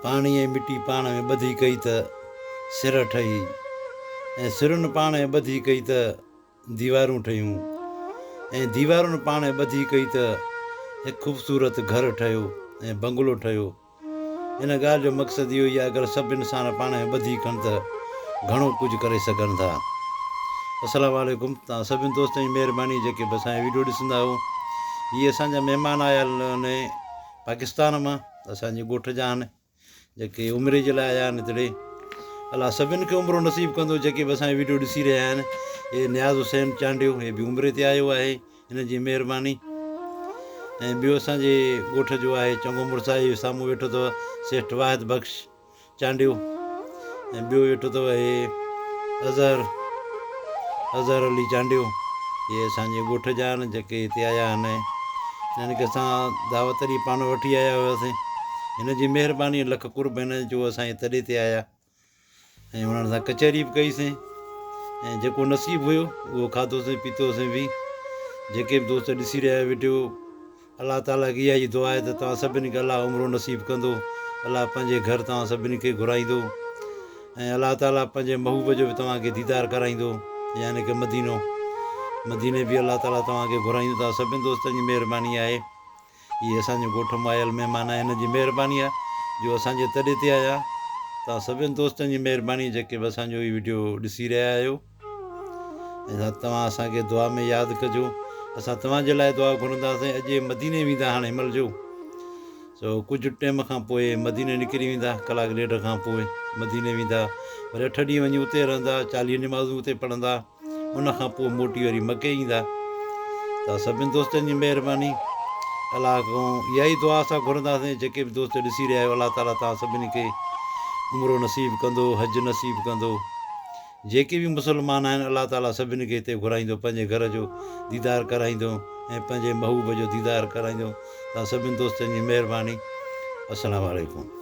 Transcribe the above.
पाणी ऐं मिटी पाण में ॿधी कई त सिर ठही ऐं सिरुनि पाण में ॿधी कई त दीवारूं ठहियूं ऐं दीवारुनि पाण में ॿधी कई त हिकु ख़ूबसूरत घरु ठहियो ऐं बंगलो ठहियो। इन ॻाल्हि जो मक़सदु इहो ई आहे, अगरि सभु इंसान पाण में ॿधी कनि त घणो कुझु करे सघनि था। अस्सलाम वालेकुम। तव्हां सभिनी दोस्तनि जी महिरबानी जेके बि असांजी वीडियो ॾिसंदा आहियो। इहे असांजा महिमान आयल आहिनि पाकिस्तान मां, असांजे ॻोठ जा आहिनि जेके उमिरि जे लाइ आया आहिनि हिते। अलाह सभिनि खे उमिरो नसीबु कंदो जेके बि असांजी वीडियो ॾिसी रहिया आहिनि। हे नियाज़ हुसैन चांडियो, हे बि उमिरि ते आयो आहे, हिन जी महिरबानी। ऐं ॿियो असांजे ॻोठ जो आहे चङो मुड़ुसु आहे, साम्हूं वेठो अथव सेठ वाहिद बख़्श चांडियो। ऐं ॿियो वेठो अथव हे अज़हर अली चांडियो। इहे असांजे ॻोठ जा आहिनि जेके हिते आया आहिनि। यानी की असां दावत ॾींहुं पाण वठी आया हुआसीं, हिन जी महिरबानी लख कुर्ब हिन जो असांजे तॾे ते आया ऐं हुननि सां कचहरी बि कईसीं ऐं जेको नसीबु हुयो उहो खाधोसीं पीतोसीं बि। जेके बि दोस्त ॾिसी रहिया वीडियो, अलाह ताला खे इहा ई दुआ आहे त तव्हां सभिनी खे अलाह उमिरो नसीबु कंदो, अलाह पंहिंजे घर तव्हां सभिनी खे घुराईंदो ऐं अलाह ताला पंहिंजे महबूब जो बि तव्हांखे दीदार कराईंदो, यानी की मदीने बि अलाह ताला तव्हांखे घुराईंदो। तव्हां सभिनी दोस्तनि जी महिरबानी आहे। इहे असांजे ॻोठ मां आयल महिमान हिन जी महिरबानी आहे जो असांजे तॾे ते आया। तव्हां सभिनी दोस्तनि जी महिरबानी जेके बि असांजो हीउ वीडियो ॾिसी रहिया आहियो। ऐं तव्हां असांखे दुआ में यादि कजो, असां तव्हांजे लाइ दुआ घुरंदासीं। अॼु मदीने वेंदा हाणे हिनमहिल जो सो कुझु टाइम खां पोइ मदीने निकिरी वेंदा, कलाक ॾेढ खां पोइ मदीने वेंदा, वरी 8 ॾींहं वञी उते रहंदा, 40 नमाज़ूं उते पढ़ंदा, उनखां पोइ मोटी वरी मके ईंदा। तव्हां सभिनी दोस्तनि जी महिरबानी। अलाह खां इहा ई दुआ असां घुरंदासीं, जेके बि दोस्त ॾिसी रहिया आहियो अलाह ताला तव्हां सभिनी खे उमिरो नसीबु कंदो, हज नसीबु कंदो। जेके बि मुस्लमान आहिनि अलाह ताला सभिनी खे हिते घुराईंदो, पंहिंजे घर जो दीदार कराईंदो ऐं पंहिंजे महबूब जो दीदार कराईंदो। तव्हां सभिनी दोस्तनि जी महिरबानी। अस्सलाम वालेकुम।